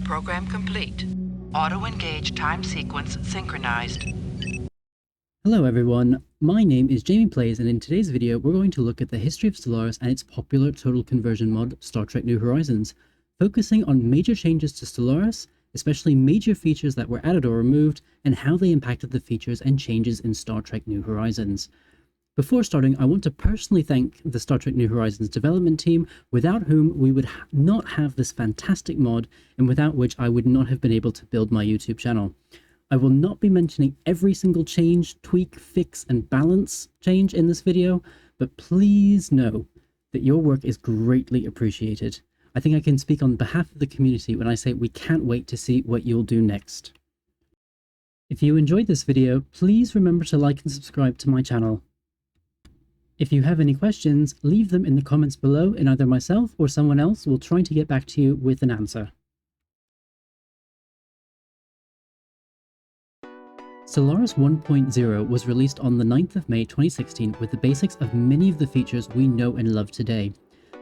Program complete. Auto-engage time sequence synchronized. Hello everyone, my name is Jamie Plays, and in today's video we're going to look at the history of Stellaris and its popular total conversion mod, Star Trek New Horizons, focusing on major changes to Stellaris, especially major features that were added or removed, and how they impacted the features and changes in Star Trek New Horizons. Before starting, I want to personally thank the Star Trek New Horizons development team, without whom we would not have this fantastic mod, and without which I would not have been able to build my YouTube channel. I will not be mentioning every single change, tweak, fix, and balance change in this video, but please know that your work is greatly appreciated. I think I can speak on behalf of the community when I say we can't wait to see what you'll do next. If you enjoyed this video, please remember to like and subscribe to my channel. If you have any questions, leave them in the comments below, and either myself or someone else will try to get back to you with an answer. Stellaris 1.0 was released on the 9th of May 2016 with the basics of many of the features we know and love today.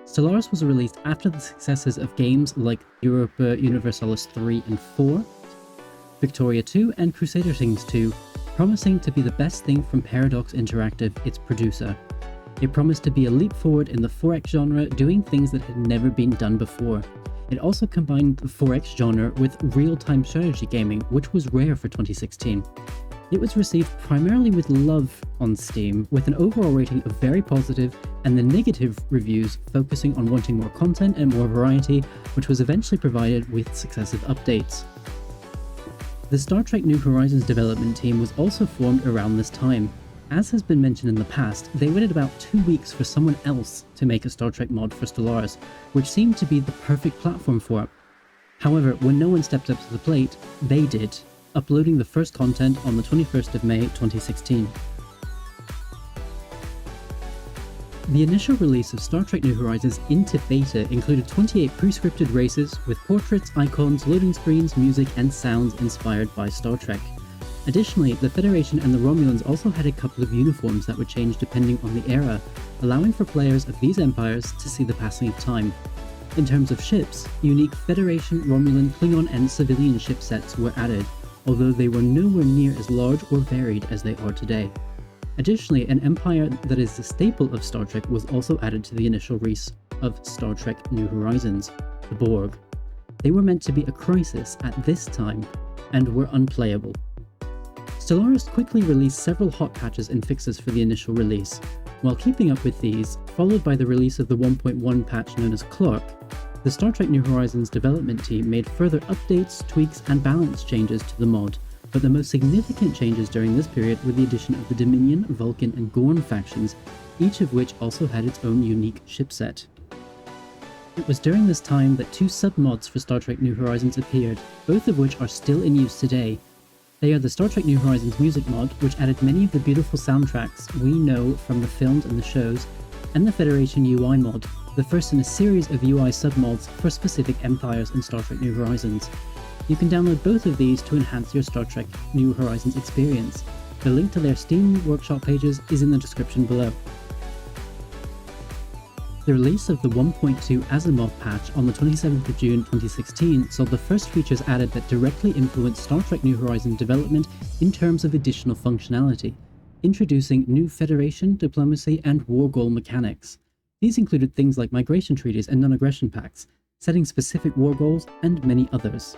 Stellaris was released after the successes of games like Europa Universalis 3 and 4, Victoria 2 and Crusader Kings 2, promising to be the best thing from Paradox Interactive, its producer. It promised to be a leap forward in the 4X genre, doing things that had never been done before. It also combined the 4X genre with real-time strategy gaming, which was rare for 2016. It was received primarily with love on Steam, with an overall rating of very positive, and the negative reviews focusing on wanting more content and more variety, which was eventually provided with successive updates. The Star Trek New Horizons development team was also formed around this time. As has been mentioned in the past, they waited about 2 weeks for someone else to make a Star Trek mod for Stellaris, which seemed to be the perfect platform for it. However, when no one stepped up to the plate, they did, uploading the first content on the 21st of May 2016. The initial release of Star Trek New Horizons into beta included 28 pre-scripted races with portraits, icons, loading screens, music, and sounds inspired by Star Trek. Additionally, the Federation and the Romulans also had a couple of uniforms that would change depending on the era, allowing for players of these empires to see the passing of time. In terms of ships, unique Federation, Romulan, Klingon, and civilian ship sets were added, although they were nowhere near as large or varied as they are today. Additionally, an empire that is the staple of Star Trek was also added to the initial release of Star Trek New Horizons, the Borg. They were meant to be a crisis at this time, and were unplayable. Stellaris quickly released several hot patches and fixes for the initial release. While keeping up with these, followed by the release of the 1.1 patch known as Clark, the Star Trek New Horizons development team made further updates, tweaks, and balance changes to the mod, but the most significant changes during this period were the addition of the Dominion, Vulcan, and Gorn factions, each of which also had its own unique ship set. It was during this time that two sub-mods for Star Trek New Horizons appeared, both of which are still in use today. They are the Star Trek New Horizons music mod, which added many of the beautiful soundtracks we know from the films and the shows, and the Federation UI mod, the first in a series of UI sub-mods for specific empires in Star Trek New Horizons. You can download both of these to enhance your Star Trek New Horizons experience. The link to their Steam Workshop pages is in the description below. The release of the 1.2 Asimov patch on the 27th of June 2016 saw the first features added that directly influenced Star Trek New Horizons development in terms of additional functionality, introducing new Federation, diplomacy, and war goal mechanics. These included things like migration treaties and non-aggression pacts, setting specific war goals, and many others.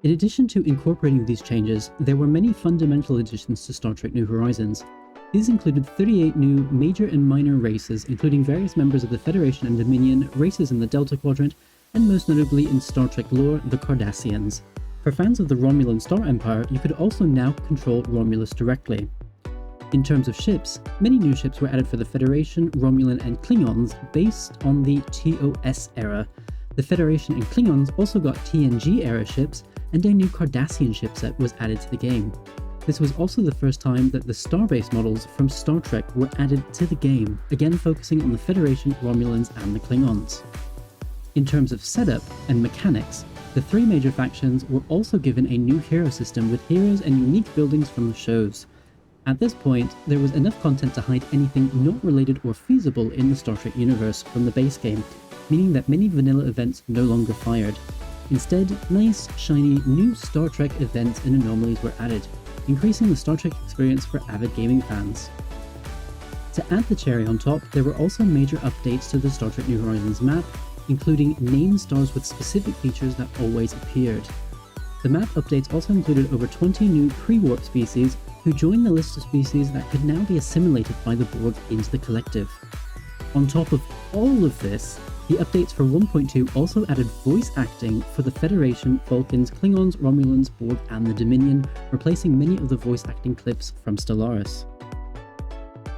In addition to incorporating these changes, there were many fundamental additions to Star Trek New Horizons. These included 38 new major and minor races, including various members of the Federation and Dominion, races in the Delta Quadrant, and most notably in Star Trek lore, the Cardassians. For fans of the Romulan Star Empire, you could also now control Romulus directly. In terms of ships, many new ships were added for the Federation, Romulan, and Klingons based on the TOS era. The Federation and Klingons also got TNG era ships, and a new Cardassian ship set was added to the game. This was also the first time that the Starbase models from Star Trek were added to the game, again focusing on the Federation, Romulans, and the Klingons. In terms of setup and mechanics, the three major factions were also given a new hero system with heroes and unique buildings from the shows. At this point, there was enough content to hide anything not related or feasible in the Star Trek universe from the base game, meaning that many vanilla events no longer fired. Instead, nice, shiny, new Star Trek events and anomalies were added, increasing the Star Trek experience for avid gaming fans. To add the cherry on top, there were also major updates to the Star Trek New Horizons map, including named stars with specific features that always appeared. The map updates also included over 20 new pre-warp species who joined the list of species that could now be assimilated by the Borg into the collective. On top of all of this, the updates for 1.2 also added voice acting for the Federation, Vulcans, Klingons, Romulans, Borg, and the Dominion, replacing many of the voice acting clips from Stellaris.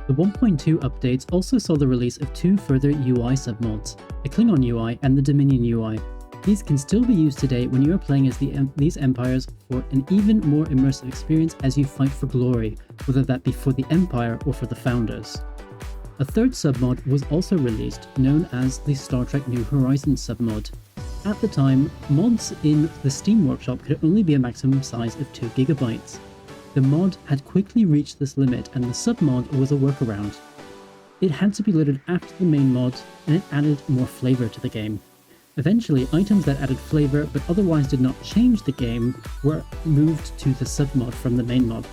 The 1.2 updates also saw the release of two further UI submods, the Klingon UI and the Dominion UI. These can still be used today when you are playing as these empires for an even more immersive experience as you fight for glory, whether that be for the Empire or for the Founders. A third submod was also released, known as the Star Trek New Horizons submod. At the time, mods in the Steam Workshop could only be a maximum size of 2 GB. The mod had quickly reached this limit and the submod was a workaround. It had to be loaded after the main mod and it added more flavour to the game. Eventually, items that added flavour but otherwise did not change the game were moved to the submod from the main mod.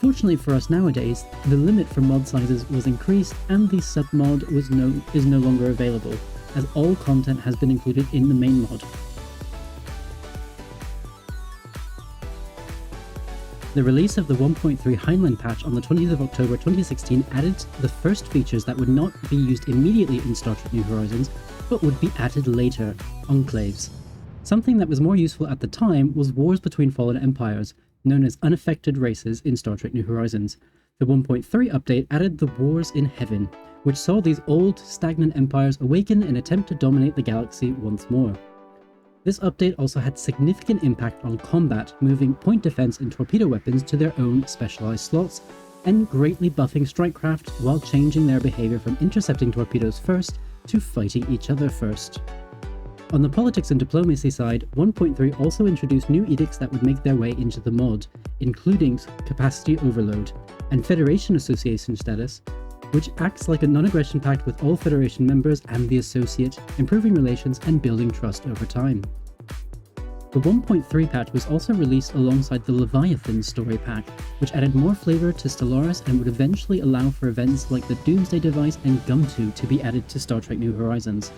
Fortunately for us nowadays, the limit for mod sizes was increased and the submod is no longer available, as all content has been included in the main mod. The release of the 1.3 Heinlein patch on the 20th of October 2016 added the first features that would not be used immediately in Star Trek New Horizons, but would be added later, enclaves. Something that was more useful at the time was wars between fallen empires, known as unaffected races in Star Trek New Horizons. The 1.3 update added the Wars in Heaven, which saw these old, stagnant empires awaken and attempt to dominate the galaxy once more. This update also had significant impact on combat, moving point defense and torpedo weapons to their own specialized slots, and greatly buffing strikecraft while changing their behavior from intercepting torpedoes first to fighting each other first. On the politics and diplomacy side, 1.3 also introduced new edicts that would make their way into the mod, including capacity overload, and Federation Association status, which acts like a non-aggression pact with all Federation members and the Associate, improving relations and building trust over time. The 1.3 patch was also released alongside the Leviathan story pack, which added more flavor to Stellaris and would eventually allow for events like the Doomsday Device and Gumto to be added to Star Trek New Horizons.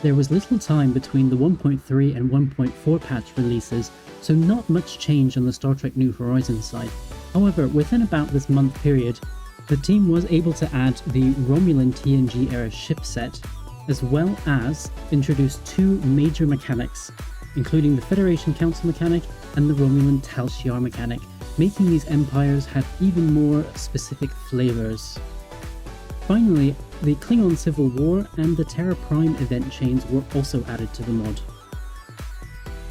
There was little time between the 1.3 and 1.4 patch releases, so not much change on the Star Trek New Horizons side. However, within about this month period, the team was able to add the Romulan TNG era ship set, as well as introduce two major mechanics, including the Federation Council mechanic and the Romulan Tal Shiar mechanic, making these empires have even more specific flavors. Finally, the Klingon Civil War and the Terra Prime event chains were also added to the mod.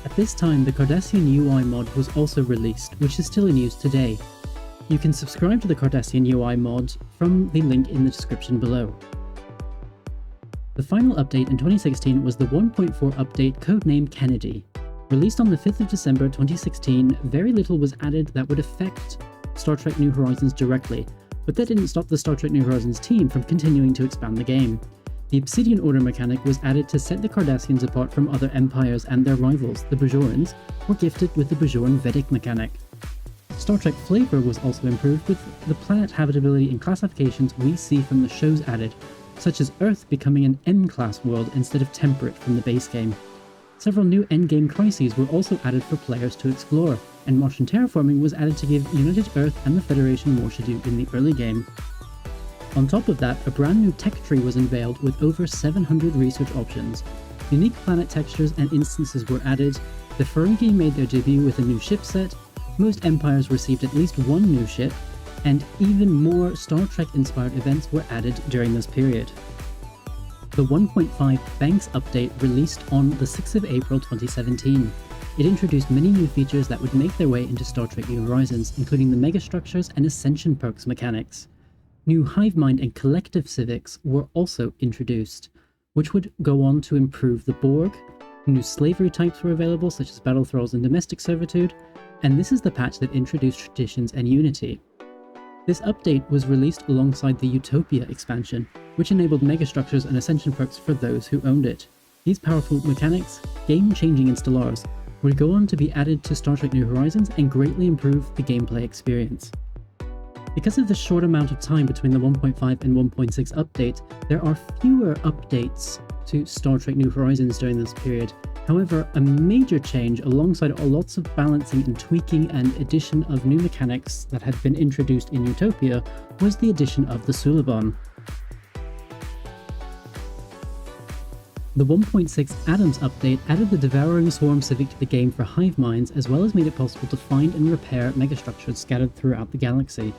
At this time, the Cardassian UI mod was also released, which is still in use today. You can subscribe to the Cardassian UI mod from the link in the description below. The final update in 2016 was the 1.4 update codenamed Kennedy. Released on the 5th of December 2016, very little was added that would affect Star Trek New Horizons directly, but that didn't stop the Star Trek New Horizons team from continuing to expand the game. The Obsidian Order mechanic was added to set the Cardassians apart from other empires, and their rivals, the Bajorans, were gifted with the Bajoran Vedic mechanic. Star Trek flavor was also improved with the planet habitability and classifications we see from the shows added, such as Earth becoming an M-class world instead of temperate from the base game. Several new endgame crises were also added for players to explore, and Martian terraforming was added to give United Earth and the Federation more to do in the early game. On top of that, a brand new tech tree was unveiled with over 700 research options. Unique planet textures and instances were added, the Ferengi made their debut with a new ship set, most empires received at least one new ship, and even more Star Trek-inspired events were added during this period. The 1.5 Banks update released on the 6th of April 2017. It introduced many new features that would make their way into Star Trek New Horizons, including the megastructures and Ascension perks mechanics. New Hivemind and Collective Civics were also introduced, which would go on to improve the Borg. New slavery types were available, such as battle thralls and domestic servitude, and this is the patch that introduced traditions and unity. This update was released alongside the Utopia expansion, which enabled megastructures and ascension perks for those who owned it. These powerful mechanics, game-changing in Stellaris, would go on to be added to Star Trek New Horizons and greatly improve the gameplay experience. Because of the short amount of time between the 1.5 and 1.6 update, there are fewer updates to Star Trek New Horizons during this period. However, a major change alongside lots of balancing and tweaking and addition of new mechanics that had been introduced in Utopia was the addition of the Suliban. The 1.6 Adams update added the Devouring Swarm Civic to the game for hive minds, as well as made it possible to find and repair megastructures scattered throughout the galaxy.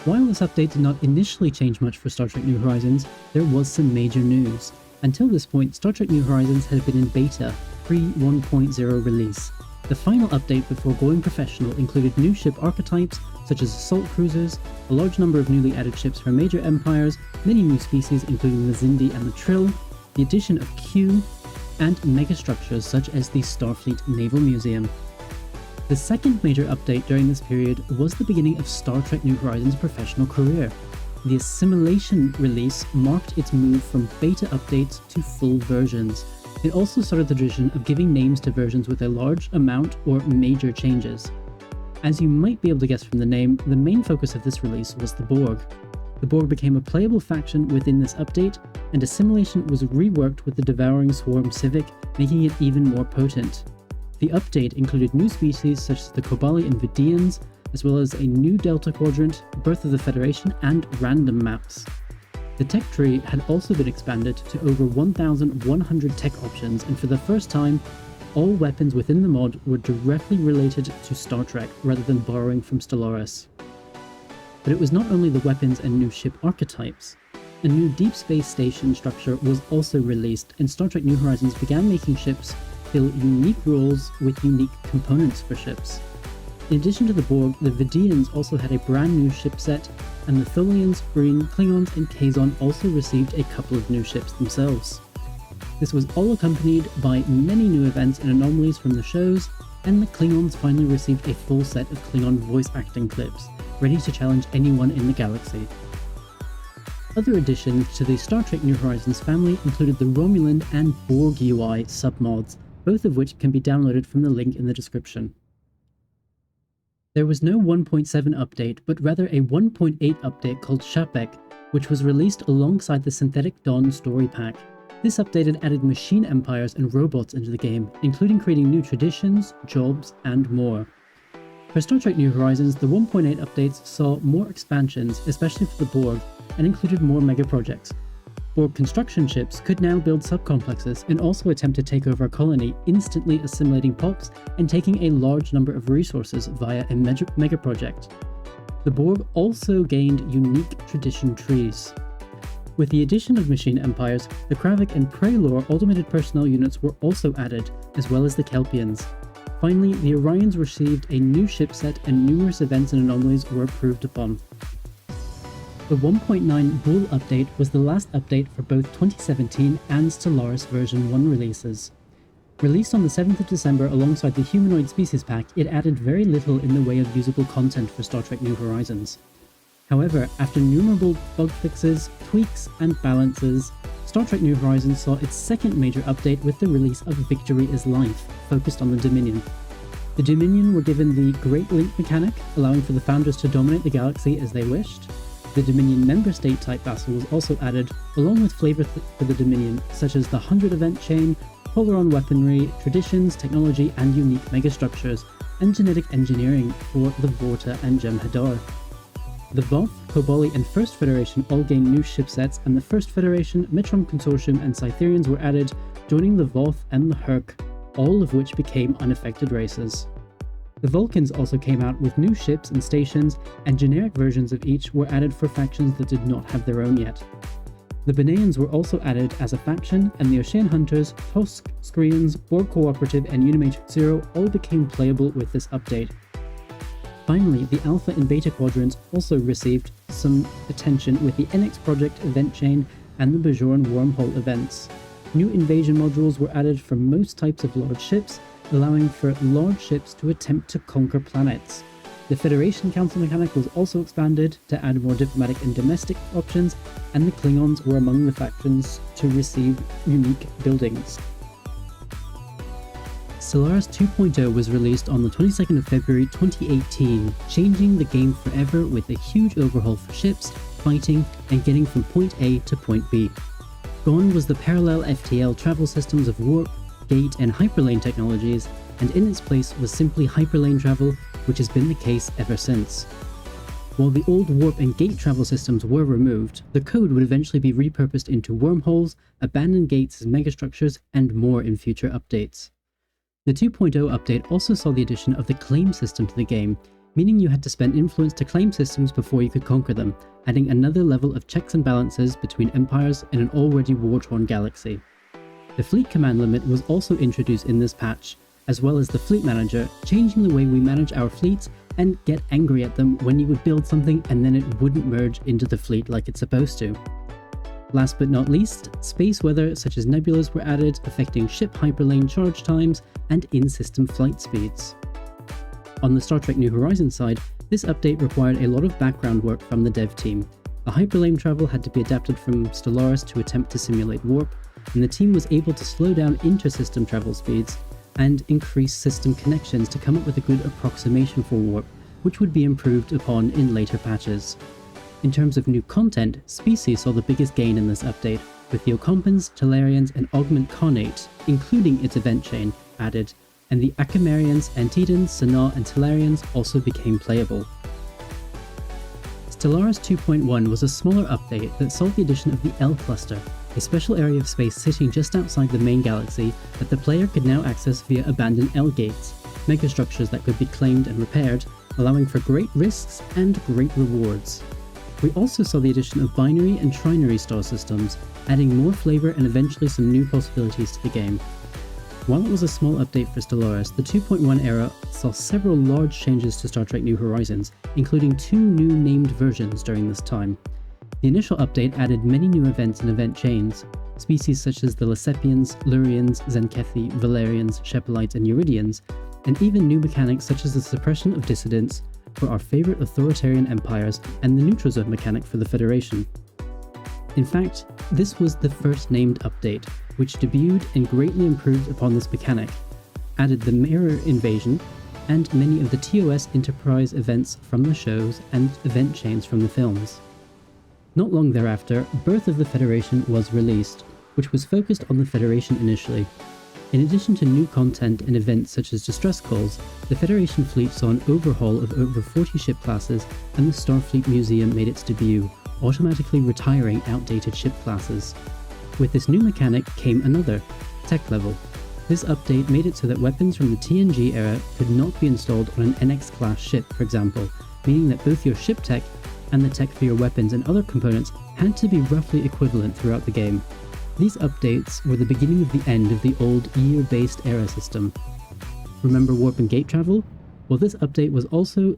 While this update did not initially change much for Star Trek New Horizons, there was some major news. Until this point, Star Trek New Horizons had been in beta, pre-1.0 release. The final update before going professional included new ship archetypes, such as assault cruisers, a large number of newly added ships from major empires, many new species including the Xindi and the Trill, the addition of Q, and megastructures such as the Starfleet Naval Museum. The second major update during this period was the beginning of Star Trek New Horizons' professional career. The Assimilation release marked its move from beta updates to full versions. It also started the tradition of giving names to versions with a large amount or major changes. As you might be able to guess from the name, the main focus of this release was the Borg. The Borg became a playable faction within this update, and Assimilation was reworked with the Devouring Swarm Civic, making it even more potent. The update included new species such as the Kobali and Vidians, as well as a new Delta Quadrant, Birth of the Federation, and random maps. The tech tree had also been expanded to over 1,100 tech options, and for the first time, all weapons within the mod were directly related to Star Trek rather than borrowing from Stellaris. But it was not only the weapons and new ship archetypes. A new deep space station structure was also released, and Star Trek New Horizons began making ships fill unique roles with unique components for ships. In addition to the Borg, the Vidians also had a brand new ship set, and the Tholians, Breen, Klingons, and Kazon also received a couple of new ships themselves. This was all accompanied by many new events and anomalies from the shows, and the Klingons finally received a full set of Klingon voice acting clips, ready to challenge anyone in the galaxy. Other additions to the Star Trek New Horizons family included the Romulan and Borg UI submods, both of which can be downloaded from the link in the description. There was no 1.7 update, but rather a 1.8 update called Shapek, which was released alongside the Synthetic Dawn story pack. This update had added machine empires and robots into the game, including creating new traditions, jobs, and more. For Star Trek New Horizons, the 1.8 updates saw more expansions, especially for the Borg, and included more mega projects. Borg construction ships could now build subcomplexes and also attempt to take over a colony, instantly assimilating pops and taking a large number of resources via a mega project. The Borg also gained unique tradition trees. With the addition of machine empires, the Kravik and Praelor automated personnel units were also added, as well as the Kelpians. Finally, the Orions received a new ship set and numerous events and anomalies were approved upon. The 1.9 Bull update was the last update for both 2017 and Stellaris version 1 releases. Released on the 7th of December alongside the Humanoid Species Pack, it added very little in the way of usable content for Star Trek New Horizons. However, after innumerable bug fixes, tweaks, and balances, Star Trek New Horizons saw its second major update with the release of Victory is Life, focused on the Dominion. The Dominion were given the Great Link mechanic, allowing for the Founders to dominate the galaxy as they wished. The Dominion member state type vassal was also added, along with flavor for the Dominion, such as the 100 event chain, Polaron weaponry, traditions, technology, and unique megastructures, and genetic engineering for the Vorta and Jem'Hadar. The Voth, Kobali, and First Federation all gained new ship sets, and the First Federation, Metron Consortium, and Cytherians were added, joining the Voth and the Herc, all of which became unaffected races. The Vulcans also came out with new ships and stations, and generic versions of each were added for factions that did not have their own yet. The Beneans were also added as a faction, and the Ocean Hunters, Tosk, Screens, Borg Cooperative, and Unimatrix Zero all became playable with this update. Finally, the Alpha and Beta Quadrants also received some attention with the NX Project event chain and the Bajoran wormhole events. New invasion modules were added for most types of large ships, allowing for large ships to attempt to conquer planets. The Federation Council mechanic was also expanded to add more diplomatic and domestic options, and the Klingons were among the factions to receive unique buildings. Stellaris 2.0 was released on the 22nd of February 2018, changing the game forever with a huge overhaul for ships, fighting, and getting from point A to point B. Gone was the parallel FTL travel systems of warp, gate, and hyperlane technologies, and in its place was simply hyperlane travel, which has been the case ever since. While the old warp and gate travel systems were removed, the code would eventually be repurposed into wormholes, abandoned gates as megastructures, and more in future updates. The 2.0 update also saw the addition of the claim system to the game, meaning you had to spend influence to claim systems before you could conquer them, adding another level of checks and balances between empires in an already war-torn galaxy. The fleet command limit was also introduced in this patch, as well as the fleet manager, changing the way we manage our fleets and get angry at them when you would build something and then it wouldn't merge into the fleet like it's supposed to. Last but not least, space weather such as nebulas were added, affecting ship hyperlane charge times and in-system flight speeds. On the Star Trek New Horizons side, this update required a lot of background work from the dev team. A hyperlane travel had to be adapted from Stellaris to attempt to simulate warp, and the team was able to slow down inter-system travel speeds and increase system connections to come up with a good approximation for warp, which would be improved upon in later patches. In terms of new content, Species saw the biggest gain in this update, with the Ocompans, Tellarians, and Augment Connate, including its event chain, added, and the Akamarians, Antedans, Sanaa, and Tellarians also became playable. Stellaris 2.1 was a smaller update that saw the addition of the L Cluster, a special area of space sitting just outside the main galaxy that the player could now access via abandoned L gates, megastructures that could be claimed and repaired, allowing for great risks and great rewards. We also saw the addition of binary and trinary star systems, adding more flavor and eventually some new possibilities to the game. While it was a small update for Stellaris, the 2.1 era saw several large changes to Star Trek New Horizons, including 2 new named versions during this time. The initial update added many new events and event chains, species such as the Lesepians, Lurians, Zenkethi, Valerians, Shepalites, and Euridians, and even new mechanics such as the suppression of dissidents for our favorite authoritarian empires and the neutral zone mechanic for the Federation. In fact, this was the first named update, which debuted and greatly improved upon this mechanic, added the mirror invasion, and many of the TOS Enterprise events from the shows and event chains from the films. Not long thereafter, Birth of the Federation was released, which was focused on the Federation initially. In addition to new content and events such as distress calls, the Federation fleet saw an overhaul of over 40 ship classes, and the Starfleet Museum made its debut, automatically retiring outdated ship classes. With this new mechanic came another, Tech Level. This update made it so that weapons from the TNG era could not be installed on an NX-class ship, for example, meaning that both your ship tech and the tech for your weapons and other components had to be roughly equivalent throughout the game. These updates were the beginning of the end of the old year-based era system. Remember warp and gate travel? Well, this update was also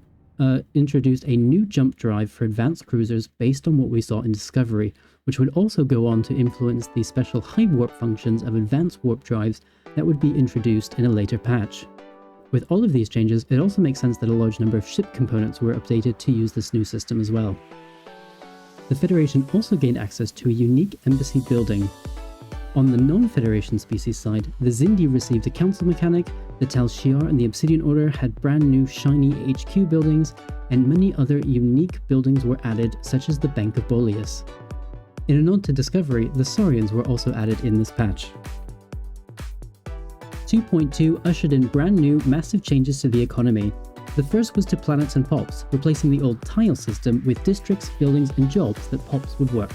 introduced a new jump drive for advanced cruisers based on what we saw in Discovery, which would also go on to influence the special high warp functions of advanced warp drives that would be introduced in a later patch. With all of these changes, it also makes sense that a large number of ship components were updated to use this new system as well. The Federation also gained access to a unique embassy building. On the non-Federation species side, the Xindi received a council mechanic, the Tal Shiar and the Obsidian Order had brand new shiny HQ buildings, and many other unique buildings were added, such as the Bank of Boleus. In a nod to Discovery, the Saurians were also added in this patch. 2.2 ushered in brand new, massive changes to the economy. The first was to planets and pops, replacing the old tile system with districts, buildings, and jobs that pops would work.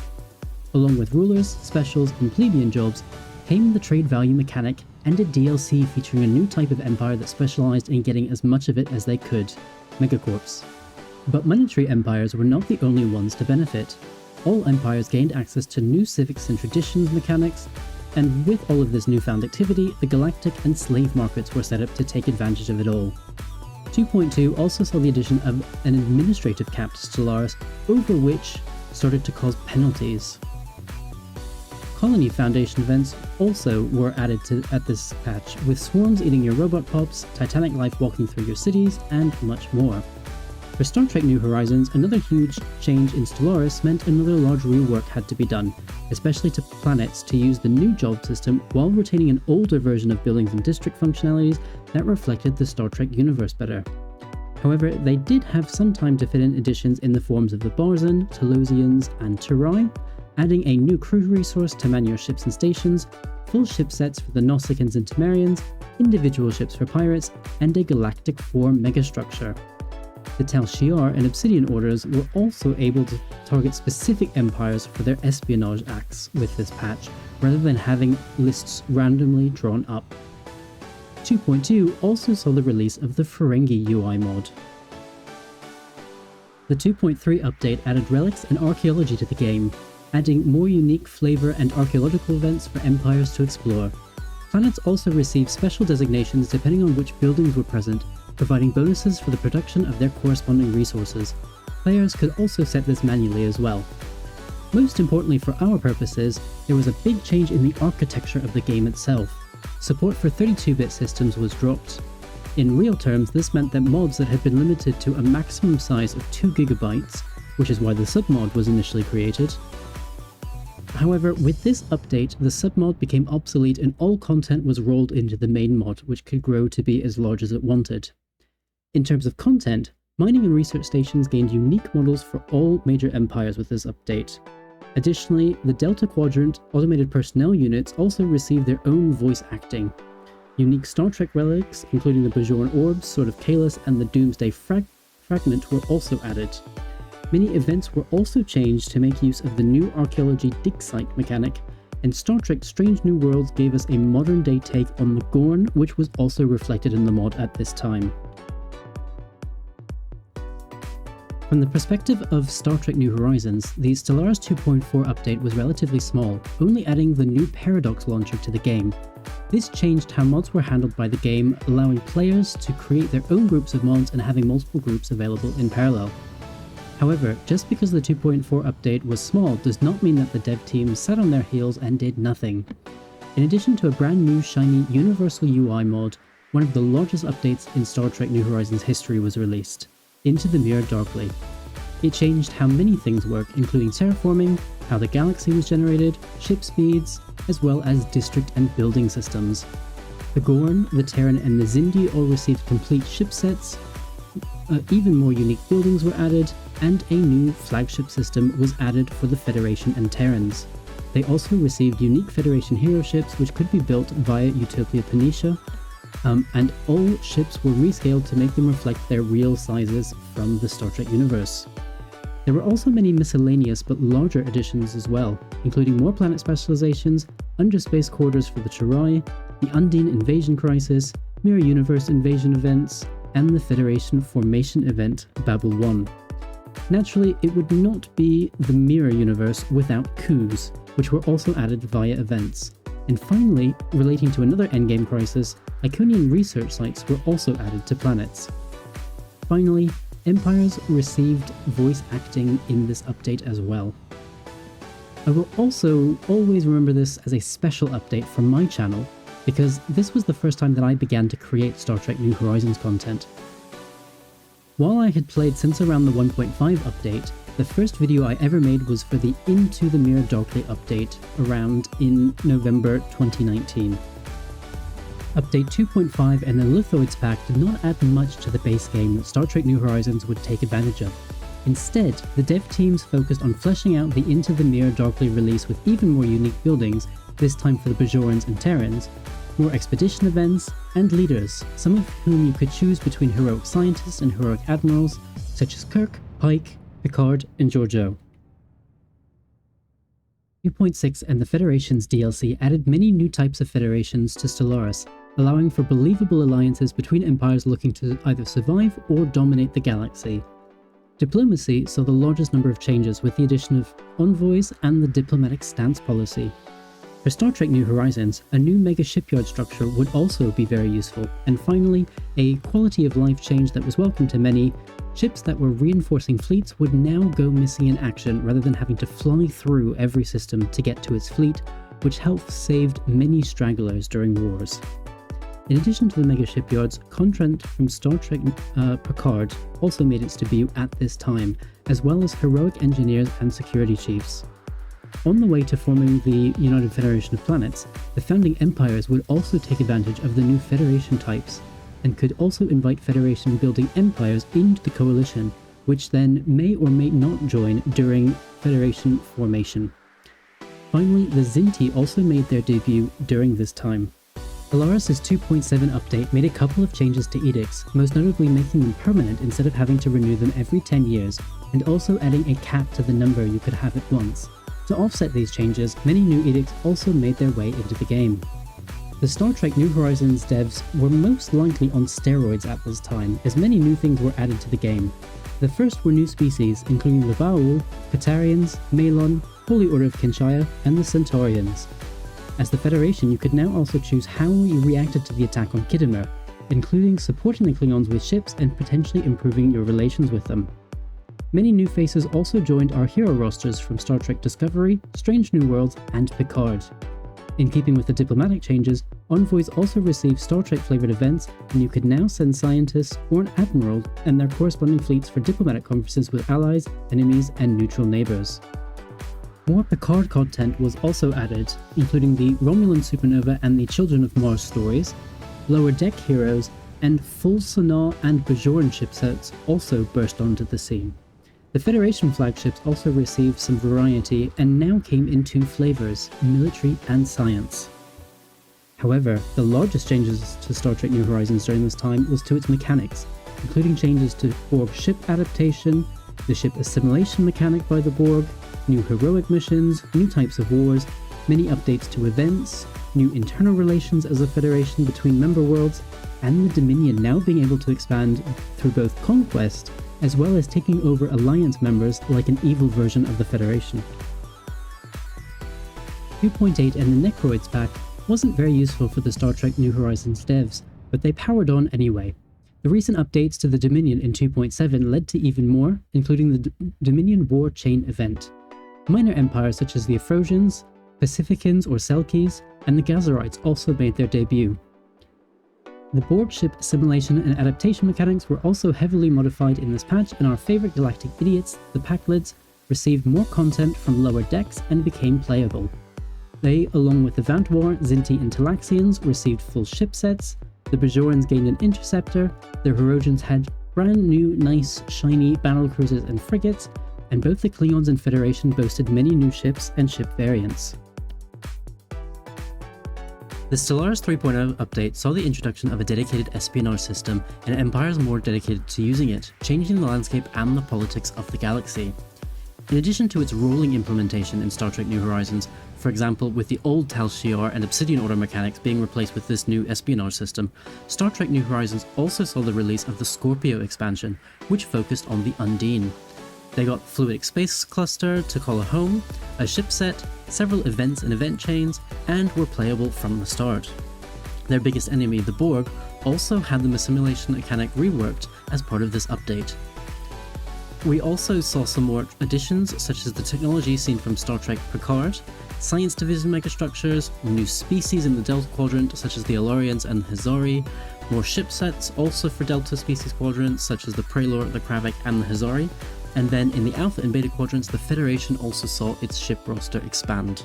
Along with rulers, specials, and plebeian jobs, came the trade value mechanic and a DLC featuring a new type of empire that specialized in getting as much of it as they could, megacorps. But monetary empires were not the only ones to benefit. All empires gained access to new civics and traditions mechanics, and with all of this newfound activity, the galactic and slave markets were set up to take advantage of it all. 2.2 also saw the addition of an administrative cap to Stellaris, over which started to cause penalties. Colony Foundation events also were added at this patch, with swarms eating your robot pops, Titanic life walking through your cities, and much more. For Star Trek New Horizons, another huge change in Stellaris meant another large rework had to be done, especially to planets to use the new job system while retaining an older version of buildings and district functionalities that reflected the Star Trek universe better. However, they did have some time to fit in additions in the forms of the Barzan, Telosians, and Turai, adding a new crew resource to man your ships and stations, full ship sets for the Nausicaans and Temerians, individual ships for pirates, and a Galactic 4 megastructure. The Tal Shiar and Obsidian orders were also able to target specific empires for their espionage acts with this patch, rather than having lists randomly drawn up. 2.2 also saw the release of the Ferengi UI mod. The 2.3 update added relics and archaeology to the game, adding more unique flavor and archaeological events for empires to explore. Planets also received special designations depending on which buildings were present, providing bonuses for the production of their corresponding resources. Players could also set this manually as well. Most importantly for our purposes, there was a big change in the architecture of the game itself. Support for 32-bit systems was dropped. In real terms, this meant that mods that had been limited to a maximum size of 2 GB, which is why the submod was initially created. However, with this update, the submod became obsolete and all content was rolled into the main mod, which could grow to be as large as it wanted. In terms of content, mining and research stations gained unique models for all major empires with this update. Additionally, the Delta Quadrant automated personnel units also received their own voice acting. Unique Star Trek relics, including the Bajoran Orbs, Sword of Kahless, and the Doomsday Fragment were also added. Many events were also changed to make use of the new archaeology dig site mechanic, and Star Trek Strange New Worlds gave us a modern-day take on the Gorn, which was also reflected in the mod at this time. From the perspective of Star Trek New Horizons, the Stellaris 2.4 update was relatively small, only adding the new Paradox launcher to the game. This changed how mods were handled by the game, allowing players to create their own groups of mods and having multiple groups available in parallel. However, just because the 2.4 update was small does not mean that the dev team sat on their heels and did nothing. In addition to a brand new shiny Universal UI mod, one of the largest updates in Star Trek New Horizons history was released, Into the Mirror Darkly. It changed how many things work, including terraforming, how the galaxy was generated, ship speeds, as well as district and building systems. The Gorn, the Terran, and the Xindi all received complete ship sets, even more unique buildings were added, and a new flagship system was added for the Federation and Terrans. They also received unique Federation hero ships which could be built via Utopia Phoenicia, and all ships were rescaled to make them reflect their real sizes from the Star Trek universe. There were also many miscellaneous but larger additions as well, including more planet specializations, underspace quarters for the Turai, the Undine Invasion Crisis, Mirror Universe Invasion events, and the Federation Formation event Babel 1. Naturally, it would not be the Mirror Universe without coups, which were also added via events. And finally, relating to another endgame crisis, Iconian research sites were also added to planets. Finally, empires received voice acting in this update as well. I will also always remember this as a special update from my channel, because this was the first time that I began to create Star Trek New Horizons content. While I had played since around the 1.5 update, the first video I ever made was for the Into the Mirror Darkly update around in November 2019. Update 2.5 and the Lithoids pack did not add much to the base game that Star Trek New Horizons would take advantage of. Instead, the dev teams focused on fleshing out the Into the Mirror Darkly release with even more unique buildings, this time for the Bajorans and Terrans, more expedition events, and leaders, some of whom you could choose between heroic scientists and heroic admirals, such as Kirk, Pike, Picard, and Georgiou. 2.6 and the Federation's DLC added many new types of federations to Stellaris, allowing for believable alliances between empires looking to either survive or dominate the galaxy. Diplomacy saw the largest number of changes with the addition of envoys and the diplomatic stance policy. For Star Trek New Horizons, a new mega shipyard structure would also be very useful, and finally, a quality of life change that was welcome to many. Ships that were reinforcing fleets would now go missing in action rather than having to fly through every system to get to its fleet, which helped save many stragglers during wars. In addition to the mega shipyards, content from Star Trek Picard also made its debut at this time, as well as heroic engineers and security chiefs. On the way to forming the United Federation of Planets, the founding empires would also take advantage of the new Federation types, and could also invite Federation building empires into the coalition, which then may or may not join during Federation formation. Finally, the Zinti also made their debut during this time. Stellaris' 2.7 update made a couple of changes to edicts, most notably making them permanent instead of having to renew them every 10 years, and also adding a cap to the number you could have at once. To offset these changes, many new edicts also made their way into the game. The Star Trek New Horizons devs were most likely on steroids at this time, as many new things were added to the game. The first were new species, including the Ba'ul, Katarians, Malon, Holy Order of Kinshaya, and the Centaurians. As the Federation, you could now also choose how you reacted to the attack on Khitomer, including supporting the Klingons with ships and potentially improving your relations with them. Many new faces also joined our hero rosters from Star Trek Discovery, Strange New Worlds, and Picard. In keeping with the diplomatic changes, envoys also received Star Trek flavoured events, and you could now send scientists or an admiral and their corresponding fleets for diplomatic conferences with allies, enemies, and neutral neighbours. More Picard content was also added, including the Romulan Supernova and the Children of Mars stories, Lower Deck heroes, and full Son'a and Bajoran chipsets also burst onto the scene. The Federation flagships also received some variety and now came in two flavours, military and science. However, the largest changes to Star Trek New Horizons during this time was to its mechanics, including changes to Borg ship adaptation, the ship assimilation mechanic by the Borg, new heroic missions, new types of wars, many updates to events, new internal relations as a Federation between member worlds, and the Dominion now being able to expand through both conquest as well as taking over Alliance members like an evil version of the Federation. 2.8 and the Necroids pack wasn't very useful for the Star Trek New Horizons devs, but they powered on anyway. The recent updates to the Dominion in 2.7 led to even more, including the Dominion War Chain event. Minor empires such as the Afrosians, Pacificans or Selkies, and the Gazarites also made their debut. The Borg ship assimilation and adaptation mechanics were also heavily modified in this patch, and our favourite galactic idiots, the Packlids, received more content from lower decks and became playable. They, along with the Vantwar, Zinti and Talaxians, received full ship sets, the Bajorans gained an interceptor, the Herodians had brand new, nice, shiny battlecruisers and frigates, and both the Klingons and Federation boasted many new ships and ship variants. The Stellaris 3.0 update saw the introduction of a dedicated espionage system and empires more dedicated to using it, changing the landscape and the politics of the galaxy. In addition to its rolling implementation in Star Trek New Horizons, for example with the old Tal Shiar and Obsidian Order mechanics being replaced with this new espionage system, Star Trek New Horizons also saw the release of the Scorpio expansion, which focused on the Undine. They got Fluidic Space Cluster to call a home, a ship set, several events and event chains, and were playable from the start. Their biggest enemy, the Borg, also had the assimilation mechanic reworked as part of this update. We also saw some more additions, such as the technology seen from Star Trek Picard, Science Division megastructures, new species in the Delta Quadrant such as the Alarians and Hazari, more ship sets also for Delta species quadrants such as the Prelor, the Kravik and the Hazari, and then in the Alpha and Beta quadrants the Federation also saw its ship roster expand.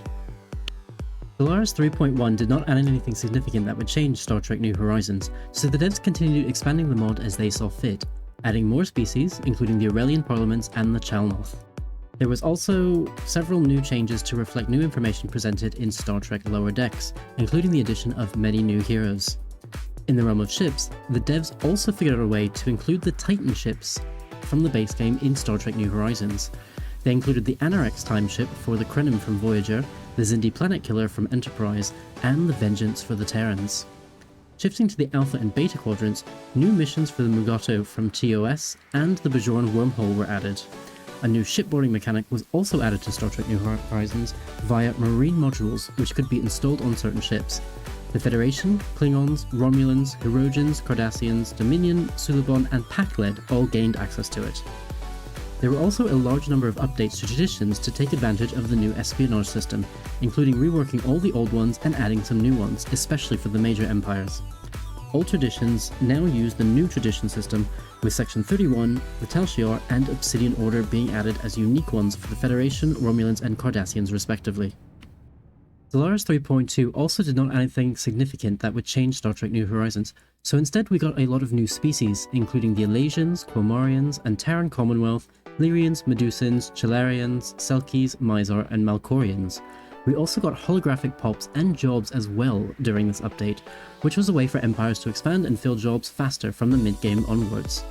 Stellaris 3.1 did not add anything significant that would change Star Trek New Horizons, so the devs continued expanding the mod as they saw fit, adding more species, including the Aurelian Parliaments and the Chalnoth. There was also several new changes to reflect new information presented in Star Trek Lower Decks, including the addition of many new heroes. In the realm of ships, the devs also figured out a way to include the Titan ships from the base game in Star Trek New Horizons. They included the Anarex time ship for the Krenim from Voyager, the Xindi Planet Killer from Enterprise, and the Vengeance for the Terrans. Shifting to the Alpha and Beta quadrants, new missions for the Mugato from TOS and the Bajoran Wormhole were added. A new shipboarding mechanic was also added to Star Trek New Horizons via marine modules which could be installed on certain ships. The Federation, Klingons, Romulans, Herodians, Cardassians, Dominion, Suliban, and Pakled all gained access to it. There were also a large number of updates to traditions to take advantage of the new espionage system, including reworking all the old ones and adding some new ones, especially for the major empires. all traditions now use the new tradition system, with Section 31, the Tal Shiar, and Obsidian Order being added as unique ones for the Federation, Romulans, and Cardassians respectively. Stellaris 3.2 also did not add anything significant that would change Star Trek New Horizons, so instead we got a lot of new species, including the Alasians, Quomarians, and Terran Commonwealth, Lyrians, Medusans, Chalarians, Selkies, Mizar, and Malkorians. We also got holographic pops and jobs as well during this update, which was a way for Empires to expand and fill jobs faster from the mid-game onwards.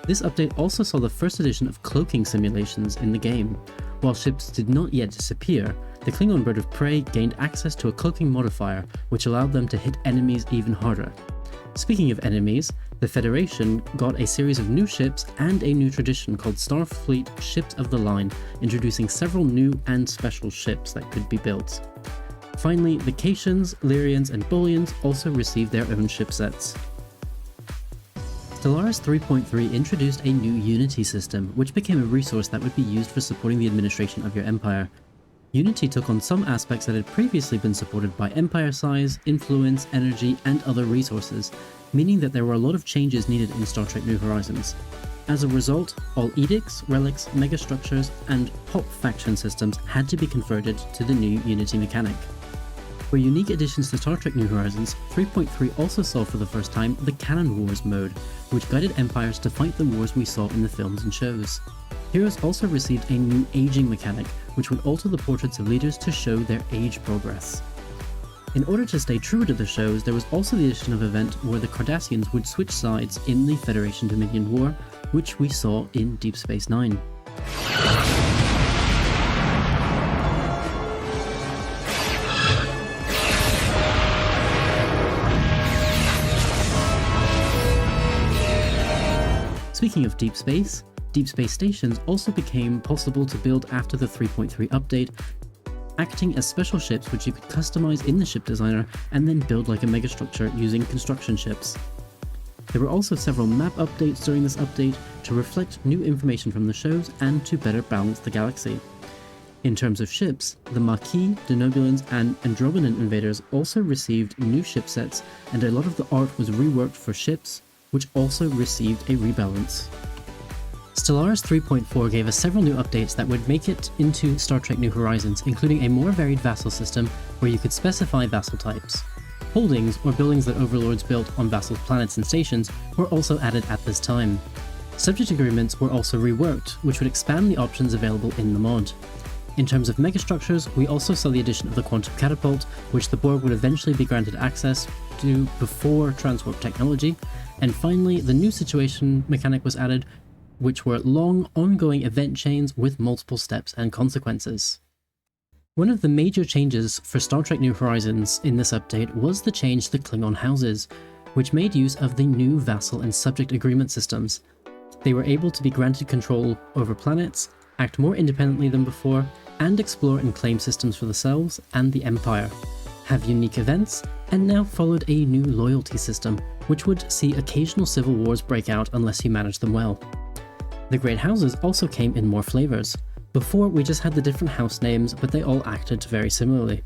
This update also saw the first edition of cloaking simulations in the game. While ships did not yet disappear, the Klingon bird of prey gained access to a cloaking modifier, which allowed them to hit enemies even harder. Speaking of enemies, the Federation got a series of new ships and a new tradition called Starfleet Ships of the Line, introducing several new and special ships that could be built. Finally, the Caitians, Lyrians, and Bolians also received their own ship sets. Stellaris 3.3 introduced a new Unity system, which became a resource that would be used for supporting the administration of your Empire. Unity took on some aspects that had previously been supported by Empire size, influence, energy, and other resources, meaning that there were a lot of changes needed in Star Trek New Horizons. As a result, all edicts, relics, megastructures, and pop faction systems had to be converted to the new Unity mechanic. For unique additions to Star Trek New Horizons, 3.3 also saw for the first time the Canon Wars mode, which guided Empires to fight the wars we saw in the films and shows. Heroes also received a new aging mechanic, which would alter the portraits of leaders to show their age progress. In order to stay true to the shows, there was also the addition of an event where the Cardassians would switch sides in the Federation Dominion War, which we saw in Deep Space Nine. Speaking of deep space stations also became possible to build after the 3.3 update, acting as special ships which you could customize in the ship designer and then build like a megastructure using construction ships. There were also several map updates during this update to reflect new information from the shows and to better balance the galaxy. In terms of ships, the Maquis, Denobulans, and Andromedan invaders also received new ship sets, and a lot of the art was reworked for ships, which also received a rebalance. Stellaris 3.4 gave us several new updates that would make it into Star Trek New Horizons, including a more varied vassal system where you could specify vassal types. Holdings, or buildings that overlords built on vassal planets and stations, were also added at this time. Subject agreements were also reworked, which would expand the options available in the mod. In terms of megastructures, we also saw the addition of the quantum catapult, which the Borg would eventually be granted access to before transwarp technology, and finally the new situation mechanic was added, which were long, ongoing event chains with multiple steps and consequences. One of the major changes for Star Trek New Horizons in this update was the change to the Klingon houses, which made use of the new vassal and subject agreement systems. They were able to be granted control over planets, act more independently than before, and explore and claim systems for themselves and the Empire, have unique events, and now followed a new loyalty system, which would see occasional civil wars break out unless you managed them well. The Great Houses also came in more flavors. Before, we just had the different house names, but they all acted very similarly.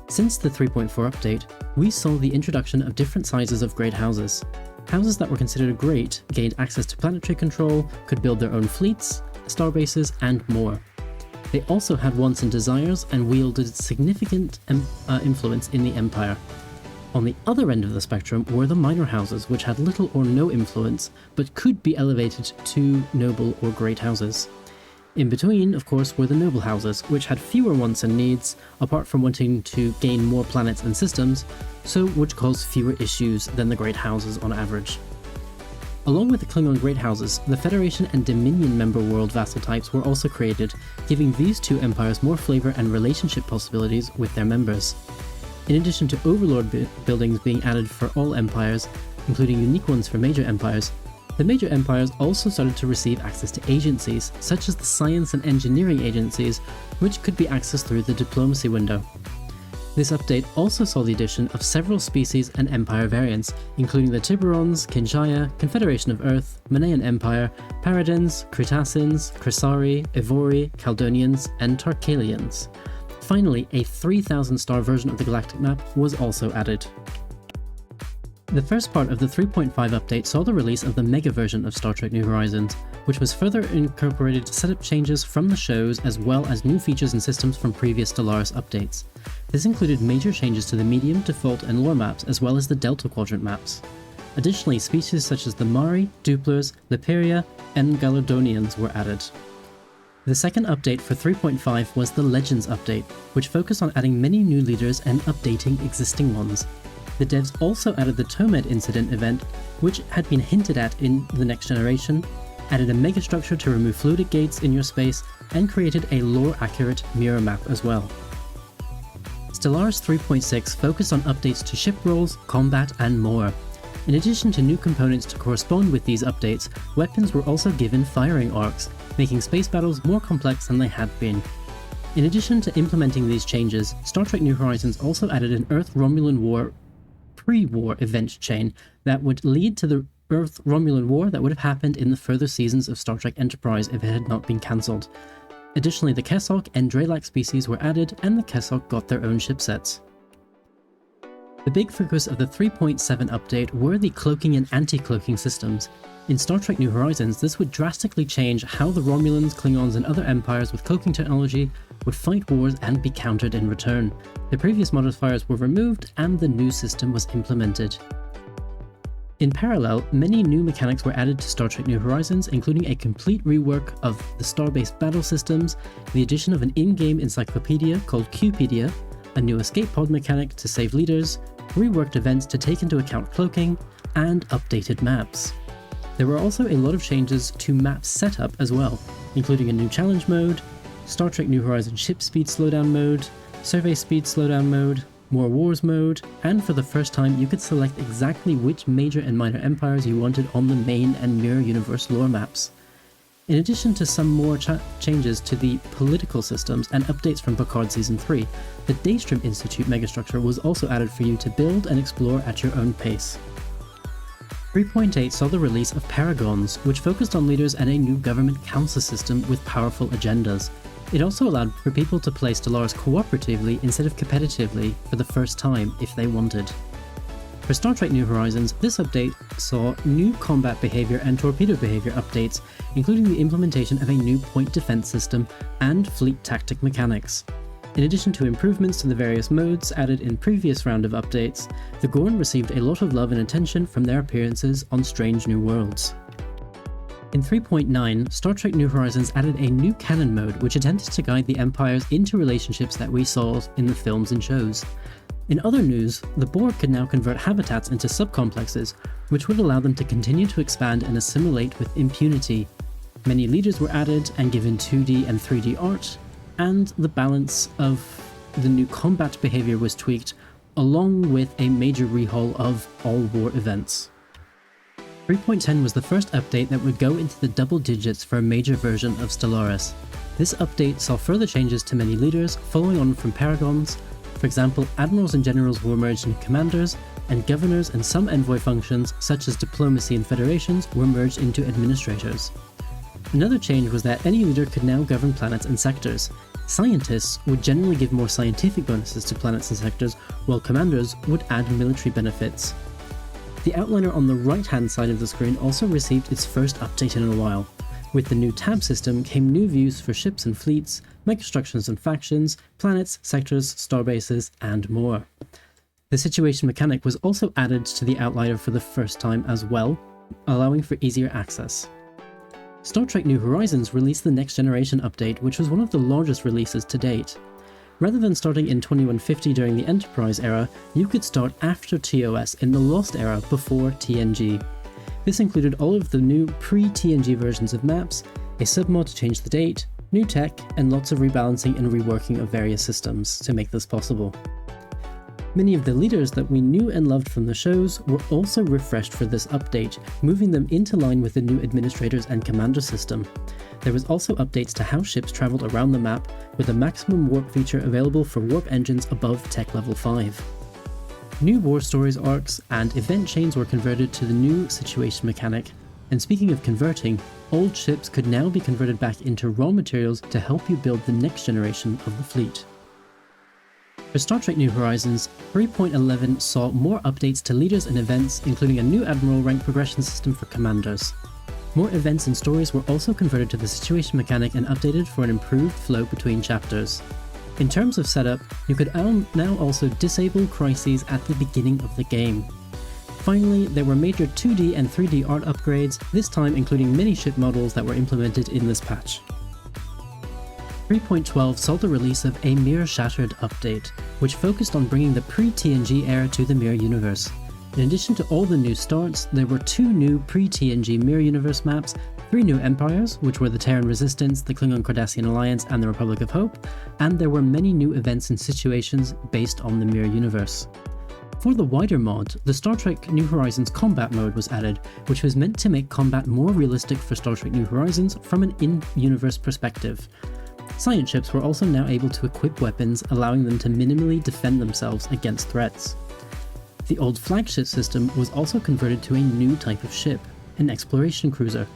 Since the 3.4 update, we saw the introduction of different sizes of Great Houses. Houses that were considered great gained access to planetary control, could build their own fleets, starbases, and more. They also had wants and desires and wielded significant influence in the Empire. On the other end of the spectrum were the minor houses, which had little or no influence, but could be elevated to noble or great houses. In between, of course, were the noble houses, which had fewer wants and needs, apart from wanting to gain more planets and systems, so which caused fewer issues than the great houses on average. Along with the Klingon Great Houses, the Federation and Dominion member world vassal types were also created, giving these two empires more flavor and relationship possibilities with their members. In addition to Overlord buildings being added for all empires, including unique ones for major empires, the major empires also started to receive access to agencies, such as the science and engineering agencies, which could be accessed through the diplomacy window. This update also saw the addition of several species and empire variants, including the Tiburons, Kinshaya, Confederation of Earth, Manean Empire, Paradins, Cretassins, Crisari, Evori, Caledonians, and Tarkalians. Finally, a 3,000-star version of the galactic map was also added. The first part of the 3.5 update saw the release of the Mega version of Star Trek New Horizons, which was further incorporated setup changes from the shows as well as new features and systems from previous Stellaris updates. This included major changes to the medium, default, and lore maps, as well as the Delta Quadrant maps. Additionally, species such as the Mari, Dupplers, Liperia, and Galadonians were added. The second update for 3.5 was the Legends update, which focused on adding many new leaders and updating existing ones. The devs also added the Tomed incident event, which had been hinted at in the next generation, added a megastructure to remove fluidic gates in your space, and created a lore-accurate mirror map as well. Stellaris 3.6 focused on updates to ship roles, combat, and more. In addition to new components to correspond with these updates, weapons were also given firing arcs, making space battles more complex than they had been. In addition to implementing these changes, Star Trek New Horizons also added an Earth-Romulan War pre-war event chain that would lead to the Earth-Romulan War that would have happened in the further seasons of Star Trek Enterprise if it had not been cancelled. Additionally, the Kessok and Drelak species were added, and the Kessok got their own ship sets. The big focus of the 3.7 update were the cloaking and anti-cloaking systems. In Star Trek New Horizons, this would drastically change how the Romulans, Klingons, and other empires with cloaking technology would fight wars and be countered in return. The previous modifiers were removed and the new system was implemented. In parallel, many new mechanics were added to Star Trek New Horizons, including a complete rework of the star-based battle systems, the addition of an in-game encyclopedia called Qpedia, a new escape pod mechanic to save leaders, reworked events to take into account cloaking, and updated maps. There were also a lot of changes to map setup as well, including a new challenge mode, Star Trek New Horizons ship speed slowdown mode, survey speed slowdown mode, more wars mode, and for the first time you could select exactly which major and minor empires you wanted on the main and mirror universe lore maps. In addition to some more changes to the political systems and updates from Picard Season 3, the Daystrom Institute megastructure was also added for you to build and explore at your own pace. 3.8 saw the release of Paragons, which focused on leaders and a new government council system with powerful agendas. It also allowed for people to play Stellaris cooperatively instead of competitively for the first time if they wanted. For Star Trek New Horizons, this update saw new combat behavior and torpedo behavior updates, including the implementation of a new point defense system and fleet tactic mechanics. In addition to improvements to the various modes added in previous round of updates, the Gorn received a lot of love and attention from their appearances on Strange New Worlds. In 3.9, Star Trek New Horizons added a new canon mode which attempted to guide the empires into relationships that we saw in the films and shows. In other news, the Borg could now convert habitats into subcomplexes, which would allow them to continue to expand and assimilate with impunity. Many leaders were added and given 2D and 3D art, and the balance of the new combat behavior was tweaked, along with a major rehaul of all war events. 3.10 was the first update that would go into the double digits for a major version of Stellaris. This update saw further changes to many leaders, following on from Paragons. For example, admirals and generals were merged into commanders, and governors and some envoy functions, such as diplomacy and federations, were merged into administrators. Another change was that any leader could now govern planets and sectors. Scientists would generally give more scientific bonuses to planets and sectors, while commanders would add military benefits. The outliner on the right-hand side of the screen also received its first update in a while. With the new tab system came new views for ships and fleets, megastructures and factions, planets, sectors, starbases, and more. The situation mechanic was also added to the outliner for the first time as well, allowing for easier access. Star Trek New Horizons released the Next Generation update, which was one of the largest releases to date. Rather than starting in 2150 during the Enterprise era, you could start after TOS in the Lost era before TNG. This included all of the new pre-TNG versions of maps, a submod to change the date, new tech, and lots of rebalancing and reworking of various systems to make this possible. Many of the leaders that we knew and loved from the shows were also refreshed for this update, moving them into line with the new administrators and commander system. There was also updates to how ships traveled around the map, with a maximum warp feature available for warp engines above Tech Level 5. New war stories arcs and event chains were converted to the new situation mechanic, and speaking of converting, old ships could now be converted back into raw materials to help you build the next generation of the fleet. For Star Trek New Horizons, 3.11 saw more updates to leaders and events, including a new Admiral rank progression system for commanders. More events and stories were also converted to the situation mechanic and updated for an improved flow between chapters. In terms of setup, you could now also disable crises at the beginning of the game. Finally, there were major 2D and 3D art upgrades, this time including many ship models that were implemented in this patch. 3.12 saw the release of a Mirror Shattered update, which focused on bringing the pre-TNG era to the Mirror Universe. In addition to all the new starts, there were 2 new pre-TNG Mirror Universe maps, 3 new empires, which were the Terran Resistance, the Klingon-Cardassian Alliance, and the Republic of Hope, and there were many new events and situations based on the Mirror Universe. For the wider mod, the Star Trek New Horizons combat mode was added, which was meant to make combat more realistic for Star Trek New Horizons from an in-universe perspective. Science ships were also now able to equip weapons, allowing them to minimally defend themselves against threats. The old flagship system was also converted to a new type of ship, an exploration cruiser,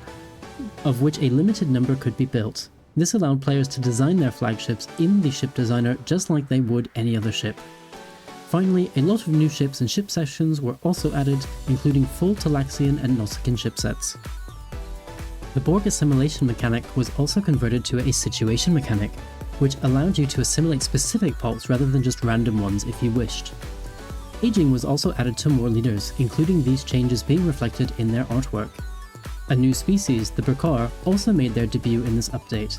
of which a limited number could be built. This allowed players to design their flagships in the ship designer just like they would any other ship. Finally, a lot of new ships and ship sessions were also added, including full Talaxian and Nautican chipsets. The Borg assimilation mechanic was also converted to a situation mechanic, which allowed you to assimilate specific pods rather than just random ones if you wished. Aging was also added to more leaders, including these changes being reflected in their artwork. A new species, the Brakar, also made their debut in this update.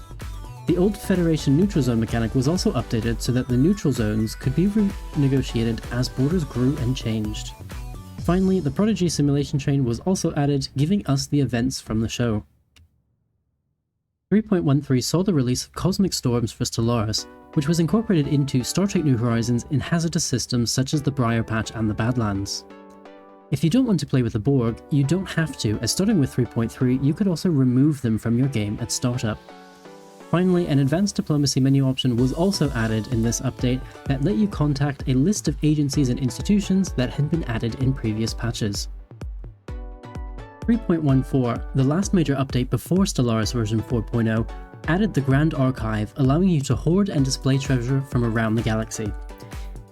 The old Federation neutral zone mechanic was also updated so that the neutral zones could be renegotiated as borders grew and changed. Finally, the Prodigy simulation train was also added, giving us the events from the show. 3.13 saw the release of Cosmic Storms for Stellaris, which was incorporated into Star Trek New Horizons in hazardous systems such as the Briar Patch and the Badlands. If you don't want to play with the Borg, you don't have to, as starting with 3.3 you could also remove them from your game at startup. Finally, an advanced diplomacy menu option was also added in this update that let you contact a list of agencies and institutions that had been added in previous patches. 3.14, the last major update before Stellaris version 4.0, added the Grand Archive, allowing you to hoard and display treasure from around the galaxy.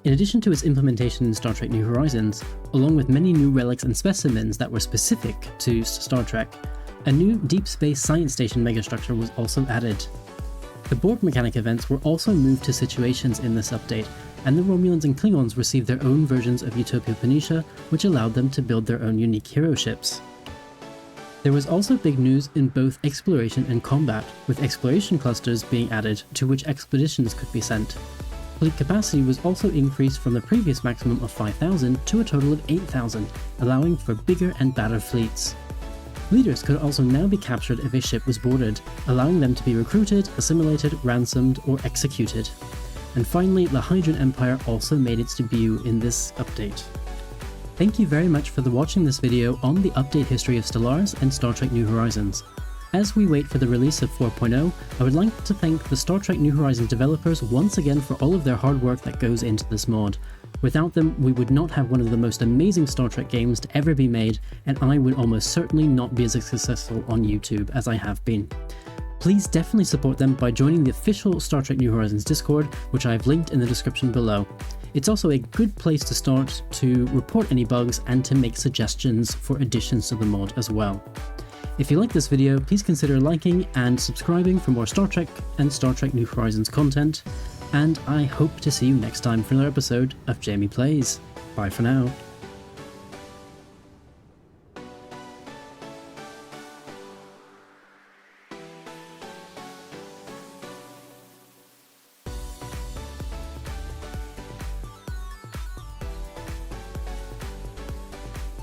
In addition to its implementation in Star Trek New Horizons, along with many new relics and specimens that were specific to Star Trek, a new Deep Space Science Station megastructure was also added. The Borg mechanic events were also moved to situations in this update, and the Romulans and Klingons received their own versions of Utopia Phoenicia, which allowed them to build their own unique hero ships. There was also big news in both exploration and combat, with exploration clusters being added to which expeditions could be sent. Fleet capacity was also increased from the previous maximum of 5,000 to a total of 8,000, allowing for bigger and badder fleets. Leaders could also now be captured if a ship was boarded, allowing them to be recruited, assimilated, ransomed, or executed. And finally, the Hydrogen Empire also made its debut in this update. Thank you very much for watching this video on the update history of Stellaris and Star Trek New Horizons. As we wait for the release of 4.0, I would like to thank the Star Trek New Horizons developers once again for all of their hard work that goes into this mod. Without them, we would not have one of the most amazing Star Trek games to ever be made, and I would almost certainly not be as successful on YouTube as I have been. Please definitely support them by joining the official Star Trek New Horizons Discord, which I have linked in the description below. It's also a good place to start to report any bugs and to make suggestions for additions to the mod as well. If you like this video, please consider liking and subscribing for more Star Trek and Star Trek New Horizons content, and I hope to see you next time for another episode of Jamie Plays. Bye for now.